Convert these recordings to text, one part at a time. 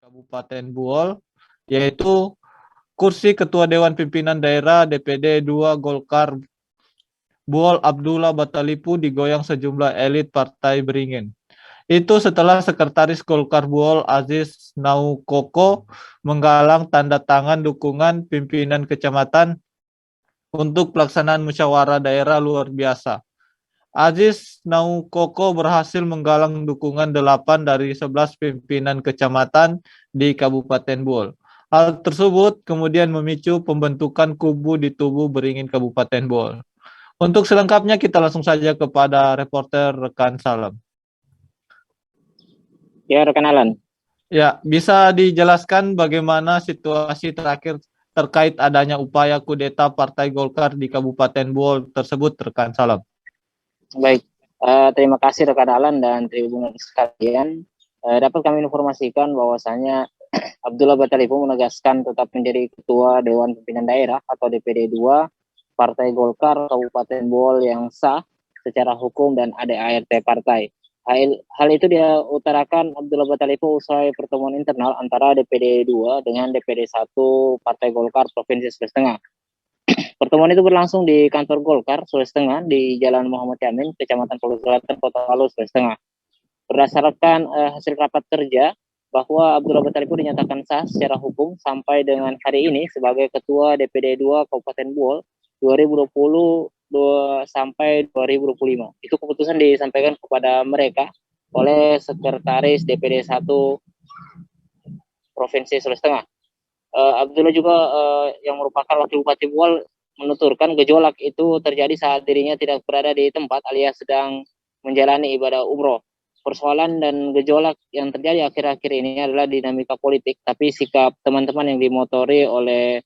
Kabupaten Buol, yaitu kursi Ketua Dewan Pimpinan Daerah DPD 2 Golkar Buol Abdullah Batalipu digoyang sejumlah elit Partai Beringin. Itu setelah Sekretaris Golkar Buol Aziz Naukoko menggalang tanda tangan dukungan pimpinan kecamatan untuk pelaksanaan musyawarah daerah luar biasa. Aziz Naukoko berhasil menggalang dukungan 8 dari 11 pimpinan kecamatan di Kabupaten Buol. Hal tersebut kemudian memicu pembentukan kubu di tubuh Beringin Kabupaten Buol. Untuk selengkapnya kita langsung saja kepada reporter rekan Salam. Ya, rekan Alan. Ya, bisa dijelaskan bagaimana situasi terakhir terkait adanya upaya kudeta Partai Golkar di Kabupaten Buol tersebut, rekan Salam? Baik, terima kasih rekan Alan dan tribunal sekalian. Dapat kami informasikan bahwasanya Abdullah Batalipu menegaskan tetap menjadi Ketua Dewan Pimpinan Daerah atau DPD 2 Partai Golkar Kabupaten Buol yang sah secara hukum dan ADART partai. Hal itu dia utarakan Abdullah Batalipu usai pertemuan internal antara DPD 2 dengan DPD 1 Partai Golkar Provinsi Sulawesi Tengah. Pertemuan itu berlangsung di kantor Golkar Sulawesi Tengah di Jalan Muhammad Yamin, Kecamatan Palu Selatan, Kota Palu, Sulawesi Tengah. Berdasarkan hasil rapat kerja, bahwa Abdullah Batalipu dinyatakan sah secara hukum sampai dengan hari ini sebagai Ketua DPD 2 Kabupaten Buol 2020 sampai 2025. Itu keputusan disampaikan kepada mereka oleh Sekretaris DPD 1 Provinsi Sulawesi Tengah. Abdullah juga yang merupakan Wakil Bupati Buol menuturkan gejolak itu terjadi saat dirinya tidak berada di tempat alias sedang menjalani ibadah umroh. Persoalan dan gejolak yang terjadi akhir-akhir ini adalah dinamika politik, tapi sikap teman-teman yang dimotori oleh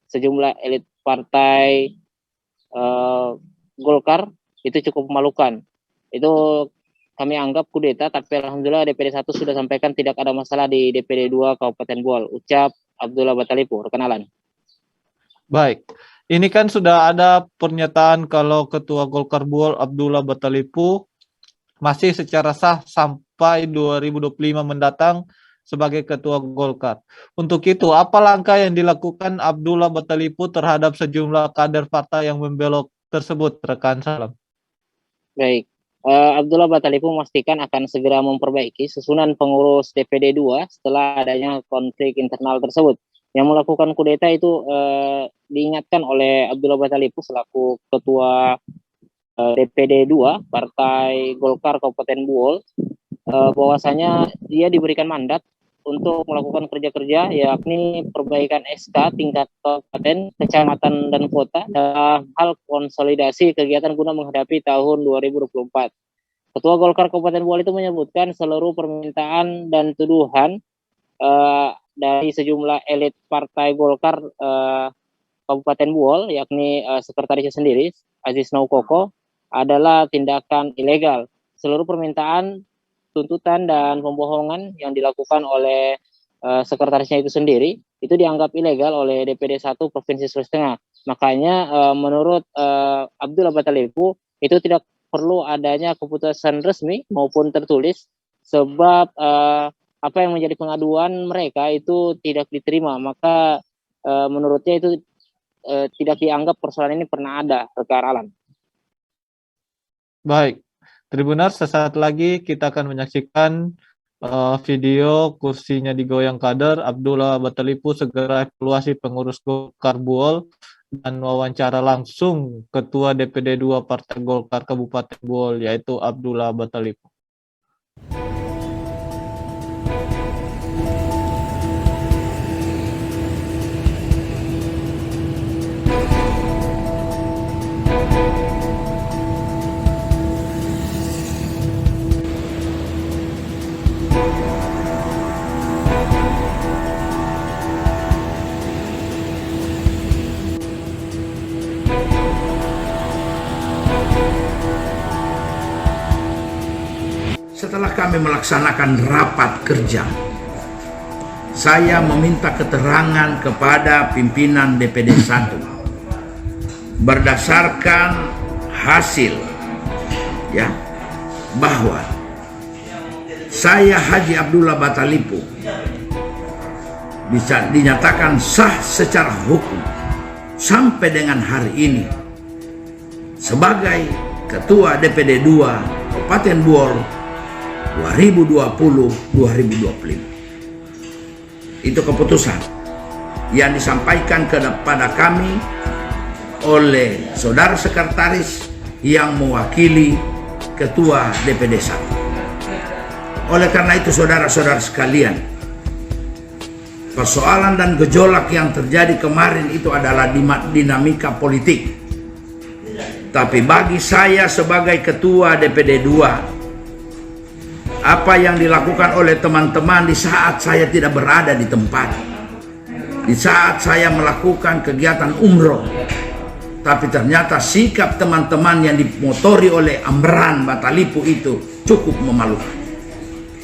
sejumlah elit partai Golkar itu cukup memalukan. Itu kami anggap kudeta, tapi alhamdulillah DPD 1 sudah sampaikan tidak ada masalah di DPD 2 Kabupaten Buol. Ucap Abdullah Batalipu, rekan Alan. Baik, ini kan sudah ada pernyataan kalau Ketua Golkar Buol Abdullah Batalipu masih secara sah sampai 2025 mendatang sebagai Ketua Golkar. Untuk itu, apa langkah yang dilakukan Abdullah Batalipu terhadap sejumlah kader partai yang membelok tersebut, rekan Salam? Baik, Abdullah Batalipu memastikan akan segera memperbaiki susunan pengurus DPD 2 setelah adanya konflik internal tersebut. Yang melakukan kudeta itu diingatkan oleh Abdullah Batalipu selaku Ketua DPD 2 Partai Golkar Kabupaten Buol, bahwasanya dia diberikan mandat untuk melakukan kerja-kerja yakni perbaikan SK tingkat kabupaten, kecamatan, dan kota dalam hal konsolidasi kegiatan guna menghadapi tahun 2024. Ketua Golkar Kabupaten Buol itu menyebutkan seluruh permintaan dan tuduhan dari sejumlah elit Partai Golkar Kabupaten Buol, yakni sekretarisnya sendiri, Aziz Naukoko, adalah tindakan ilegal. Seluruh permintaan, tuntutan, dan pembohongan yang dilakukan oleh sekretarisnya itu sendiri, itu dianggap ilegal oleh DPD 1 Provinsi Sulawesi Tengah. Makanya menurut Abdullah Batalipu, itu tidak perlu adanya keputusan resmi maupun tertulis, sebab apa yang menjadi pengaduan mereka itu tidak diterima. Maka menurutnya itu tidak dianggap persoalan ini pernah ada, rekan Alan. Baik, Tribuners, sesaat lagi kita akan menyaksikan video kursinya digoyang kader. Abdullah Batalipu segera evaluasi pengurus Golkar Buol dan wawancara langsung Ketua DPD 2 Partai Golkar Kabupaten Buol, yaitu Abdullah Batalipu. Setelah kami melaksanakan rapat kerja, saya meminta keterangan kepada pimpinan DPD 1 berdasarkan hasil bahwa saya Haji Abdullah Batalipu bisa dinyatakan sah secara hukum sampai dengan hari ini sebagai Ketua DPD 2 Kabupaten Buol 2020-2025. Itu keputusan yang disampaikan kepada kami oleh saudara sekretaris yang mewakili Ketua DPD 1. Oleh karena itu saudara-saudara sekalian, persoalan dan gejolak yang terjadi kemarin itu adalah dinamika politik. Tapi bagi saya sebagai Ketua DPD 2, apa yang dilakukan oleh teman-teman di saat saya tidak berada di tempat, di saat saya melakukan kegiatan umroh, tapi ternyata sikap teman-teman yang dimotori oleh Amran Batalipu itu cukup memalukan.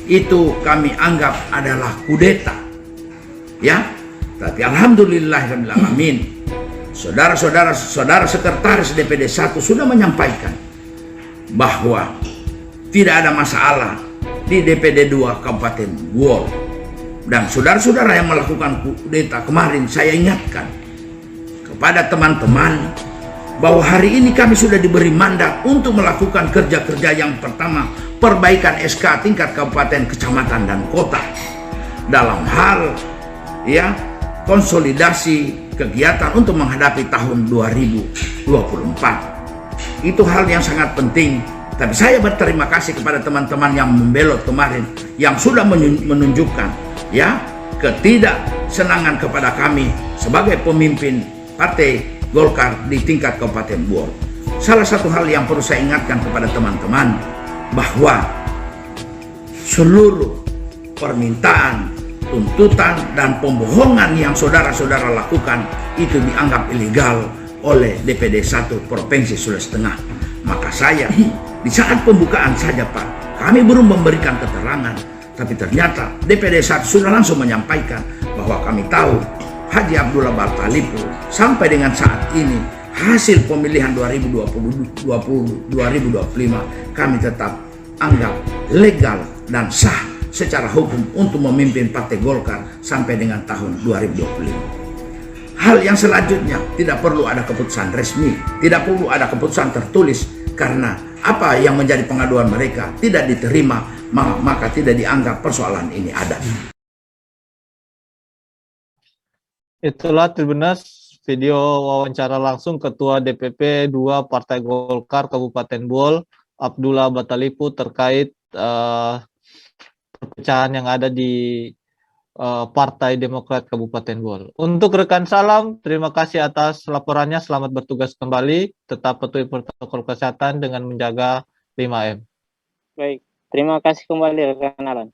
Itu kami anggap adalah kudeta, ya. Tapi alhamdulillahirabbil alamin, saudara sekretaris DPD 1 sudah menyampaikan bahwa tidak ada masalah di DPD 2 Kabupaten Buol. Dan saudara-saudara yang melakukan kudeta kemarin, saya ingatkan kepada teman-teman bahwa hari ini kami sudah diberi mandat untuk melakukan kerja-kerja yang pertama, perbaikan SK tingkat kabupaten, kecamatan, dan kota dalam hal ya konsolidasi kegiatan untuk menghadapi tahun 2024. Itu hal yang sangat penting. Tapi saya berterima kasih kepada teman-teman yang membelot kemarin, yang sudah menunjukkan ya ketidaksenangan kepada kami sebagai pemimpin Partai Golkar di tingkat Kabupaten Buol. Salah satu hal yang perlu saya ingatkan kepada teman-teman bahwa seluruh permintaan, tuntutan, dan pembohongan yang saudara-saudara lakukan itu dianggap ilegal oleh DPD 1 Provinsi Sulawesi Tengah. Maka saya di saat pembukaan saja Pak, kami belum memberikan keterangan, tapi ternyata DPD 1 sudah langsung menyampaikan bahwa kami tahu Haji Abdullah Batalipu sampai dengan saat ini hasil pemilihan 2025 kami tetap anggap legal dan sah secara hukum untuk memimpin Partai Golkar sampai dengan tahun 2025. Hal yang selanjutnya, tidak perlu ada keputusan resmi, tidak perlu ada keputusan tertulis, karena apa yang menjadi pengaduan mereka tidak diterima, maka tidak dianggap persoalan ini ada. Itulah Tribuners video wawancara langsung Ketua DPP 2 Partai Golkar Kabupaten Buol, Abdullah Batalipu, terkait perpecahan yang ada di Partai Demokrat Kabupaten Buol. Untuk rekan salam, terima kasih atas laporannya. Selamat bertugas kembali. Tetap patuhi protokol kesehatan dengan menjaga 5M. Baik, terima kasih kembali rekan Alan.